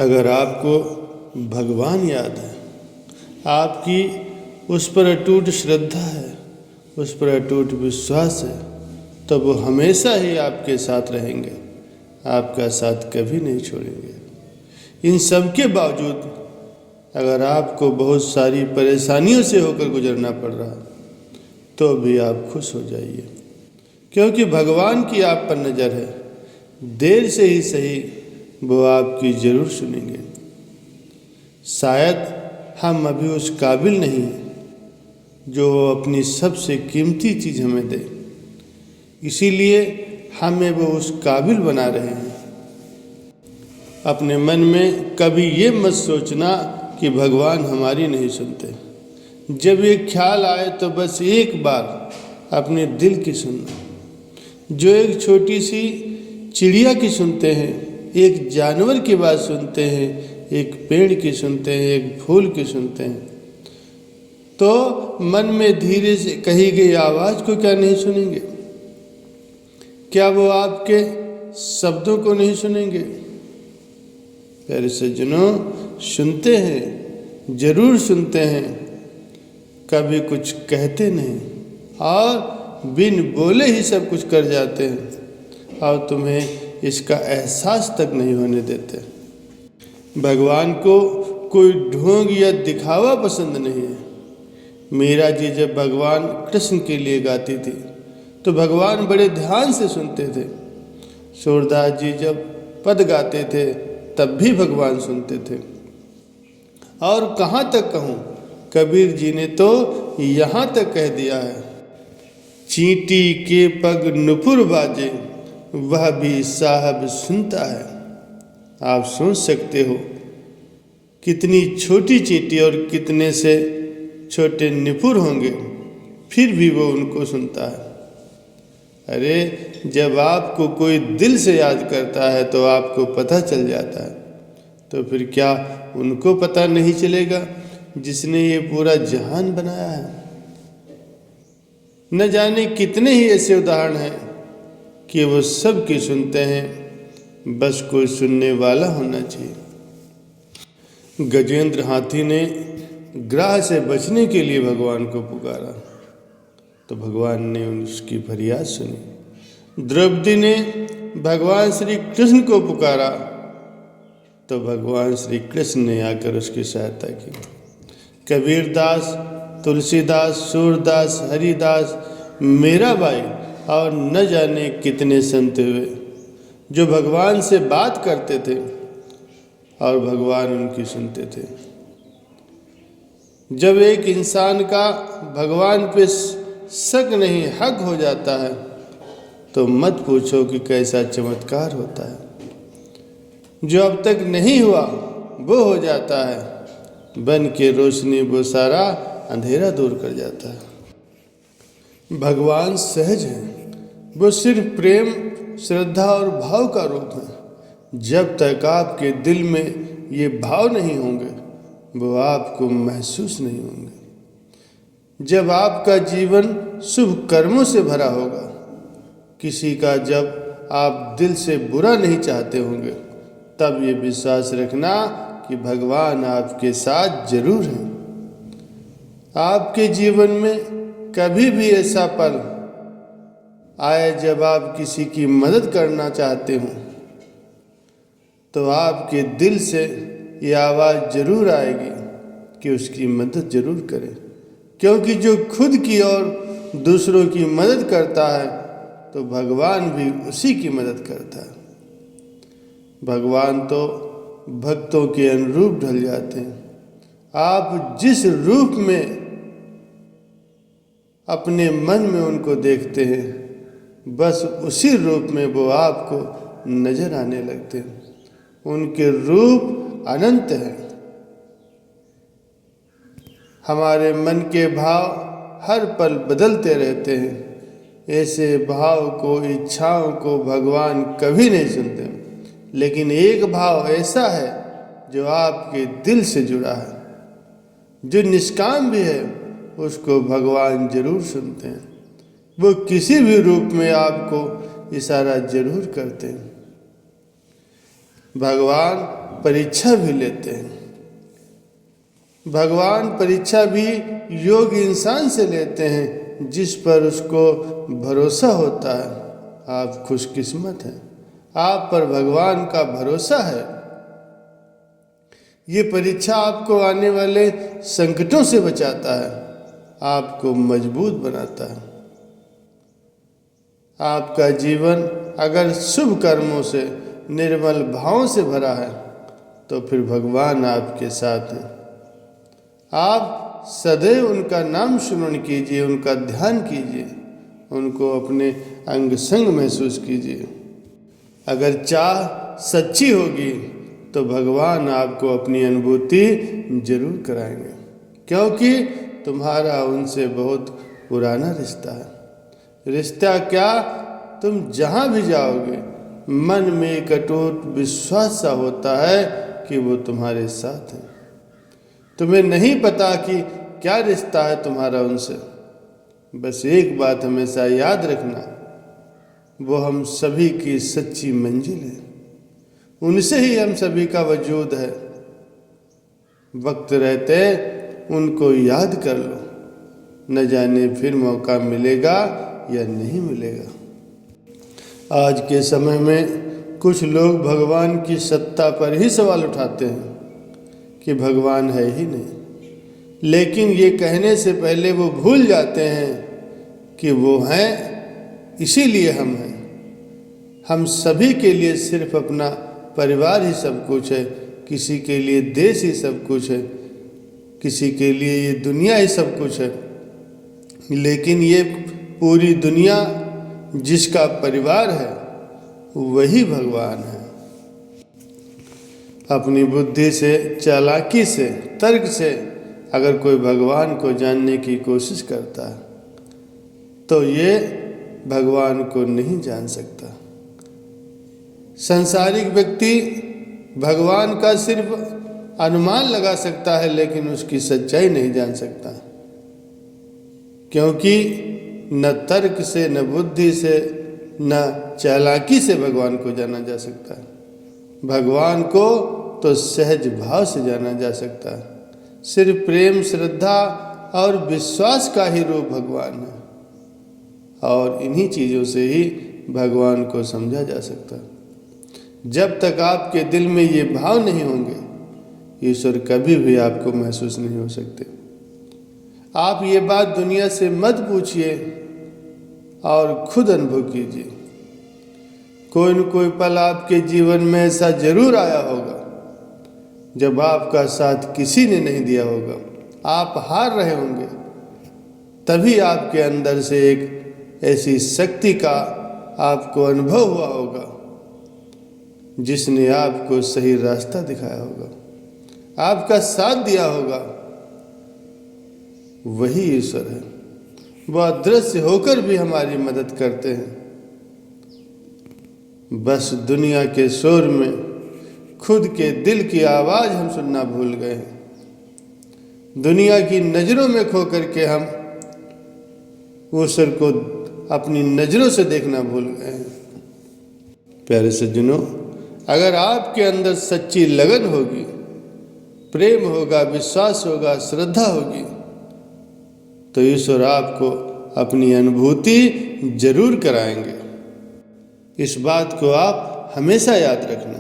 अगर आपको भगवान याद है, आपकी उस पर अटूट श्रद्धा है, उस पर अटूट विश्वास है, तो वो हमेशा ही आपके साथ रहेंगे, आपका साथ कभी नहीं छोड़ेंगे। इन सब के बावजूद अगर आपको बहुत सारी परेशानियों से होकर गुजरना पड़ रहा तो भी आप खुश हो जाइए, क्योंकि भगवान की आप पर नज़र है। देर से ही सही वो आपकी ज़रूर सुनेंगे। शायद हम अभी उस काबिल नहीं हैं जो अपनी सबसे कीमती चीज़ हमें दे, इसीलिए हमें वो उस काबिल बना रहे हैं। अपने मन में कभी ये मत सोचना कि भगवान हमारी नहीं सुनते। जब ये ख्याल आए तो बस एक बार अपने दिल की सुनना। जो एक छोटी सी चिड़िया की सुनते हैं, एक जानवर की बात सुनते हैं, एक पेड़ की सुनते हैं, एक फूल की सुनते हैं, तो मन में धीरे से कही गई आवाज़ को क्या नहीं सुनेंगे? क्या वो आपके शब्दों को नहीं सुनेंगे? प्यारे सज्जनों, सुनते हैं, ज़रूर सुनते हैं, कभी कुछ कहते नहीं और बिन बोले ही सब कुछ कर जाते हैं और तुम्हें इसका एहसास तक नहीं होने देते। भगवान को कोई ढोंग या दिखावा पसंद नहीं है। मीरा जी जब भगवान कृष्ण के लिए गाती थी तो भगवान बड़े ध्यान से सुनते थे। सूरदास जी जब पद गाते थे तब भी भगवान सुनते थे। और कहाँ तक कहूँ, कबीर जी ने तो यहाँ तक कह दिया है, चींटी के पग नुपुर बाजे वह भी साहब सुनता है। आप सोच सकते हो कितनी छोटी चींटी और कितने से छोटे नुपुर होंगे, फिर भी वो उनको सुनता है। अरे जब आपको कोई दिल से याद करता है तो आपको पता चल जाता है, तो फिर क्या उनको पता नहीं चलेगा जिसने ये पूरा जहान बनाया है? न जाने कितने ही ऐसे उदाहरण हैं कि वो सब की सुनते हैं, बस कोई सुनने वाला होना चाहिए। गजेंद्र हाथी ने ग्राह से बचने के लिए भगवान को पुकारा तो भगवान ने उसकी फरियाद सुनी। द्रौपदी ने भगवान श्री कृष्ण को पुकारा तो भगवान श्री कृष्ण ने आकर उसकी सहायता की। कबीरदास, तुलसीदास, सूरदास, हरिदास, मीराबाई और न जाने कितने संत हुए जो भगवान से बात करते थे और भगवान उनकी सुनते थे। जब एक इंसान का भगवान पे शक नहीं हक हो जाता है तो मत पूछो कि कैसा चमत्कार होता है। जो अब तक नहीं हुआ वो हो जाता है, बन के रोशनी वो सारा अंधेरा दूर कर जाता है। भगवान सहज है, वो सिर्फ प्रेम, श्रद्धा और भाव का रूप है। जब तक आपके दिल में ये भाव नहीं होंगे वो आपको महसूस नहीं होंगे। जब आपका जीवन शुभ कर्मों से भरा होगा, किसी का जब आप दिल से बुरा नहीं चाहते होंगे, तब ये विश्वास रखना कि भगवान आपके साथ जरूर हैं। आपके जीवन में कभी भी ऐसा पल आए जब आप किसी की मदद करना चाहते हो तो आपके दिल से ये आवाज़ जरूर आएगी कि उसकी मदद जरूर करें, क्योंकि जो खुद की और दूसरों की मदद करता है तो भगवान भी उसी की मदद करता है। भगवान तो भक्तों के अनुरूप ढल जाते हैं। आप जिस रूप में अपने मन में उनको देखते हैं, बस उसी रूप में वो आपको नजर आने लगते हैं। उनके रूप अनंत हैं। हमारे मन के भाव हर पल बदलते रहते हैं। ऐसे भाव को, इच्छाओं को भगवान कभी नहीं सुनते, लेकिन एक भाव ऐसा है जो आपके दिल से जुड़ा है, जो निष्काम भी है, उसको भगवान जरूर सुनते हैं। वो किसी भी रूप में आपको इशारा जरूर करते हैं। भगवान परीक्षा भी लेते हैं। भगवान परीक्षा भी योग्य इंसान से लेते हैं जिस पर उसको भरोसा होता है। आप खुशकिस्मत हैं, आप पर भगवान का भरोसा है। ये परीक्षा आपको आने वाले संकटों से बचाता है, आपको मजबूत बनाता है। आपका जीवन अगर शुभ कर्मों से, निर्मल भावों से भरा है तो फिर भगवान आपके साथ हैं। आप सदैव उनका नाम स्मरण कीजिए, उनका ध्यान कीजिए, उनको अपने अंग संग महसूस कीजिए। अगर चाह सच्ची होगी तो भगवान आपको अपनी अनुभूति जरूर कराएंगे, क्योंकि तुम्हारा उनसे बहुत पुराना रिश्ता है। रिश्ता क्या, तुम जहाँ भी जाओगे मन में एक अटूट विश्वास सा होता है कि वो तुम्हारे साथ है। तुम्हें नहीं पता कि क्या रिश्ता है तुम्हारा उनसे, बस एक बात हमेशा याद रखना, वो हम सभी की सच्ची मंजिल है। उनसे ही हम सभी का वजूद है। वक्त रहते उनको याद कर लो, न जाने फिर मौका मिलेगा या नहीं मिलेगा। आज के समय में कुछ लोग भगवान की सत्ता पर ही सवाल उठाते हैं कि भगवान है ही नहीं, लेकिन ये कहने से पहले वो भूल जाते हैं कि वो हैं, इसीलिए हम हैं। हम सभी के लिए सिर्फ अपना परिवार ही सब कुछ है, किसी के लिए देश ही सब कुछ है, किसी के लिए ये दुनिया ही सब कुछ है, लेकिन ये पूरी दुनिया जिसका परिवार है वही भगवान है। अपनी बुद्धि से, चालाकी से, तर्क से अगर कोई भगवान को जानने की कोशिश करता है तो ये भगवान को नहीं जान सकता। सांसारिक व्यक्ति भगवान का सिर्फ अनुमान लगा सकता है, लेकिन उसकी सच्चाई नहीं जान सकता, क्योंकि न तर्क से, न बुद्धि से, न चालाकी से भगवान को जाना जा सकता है। भगवान को तो सहज भाव से जाना जा सकता है। सिर्फ प्रेम, श्रद्धा और विश्वास का ही रूप भगवान है, और इन्हीं चीज़ों से ही भगवान को समझा जा सकता है। जब तक आपके दिल में ये भाव नहीं होंगे, ईश्वर कभी भी आपको महसूस नहीं हो सकते। आप ये बात दुनिया से मत पूछिए और खुद अनुभव कीजिए। कोई न कोई पल आपके जीवन में ऐसा जरूर आया होगा जब आपका साथ किसी ने नहीं दिया होगा, आप हार रहे होंगे, तभी आपके अंदर से एक ऐसी शक्ति का आपको अनुभव हुआ होगा जिसने आपको सही रास्ता दिखाया होगा, आपका साथ दिया होगा। वही ईश्वर है, वह अदृश्य होकर भी हमारी मदद करते हैं। बस दुनिया के शोर में खुद के दिल की आवाज़ हम सुनना भूल गए हैं। दुनिया की नज़रों में खो करके हम ईश्वर को अपनी नज़रों से देखना भूल गए हैं। प्यारे सज्जनों, अगर आपके अंदर सच्ची लगन होगी, प्रेम होगा, विश्वास होगा, श्रद्धा होगी, तो ईश्वर आपको अपनी अनुभूति जरूर कराएंगे। इस बात को आप हमेशा याद रखना।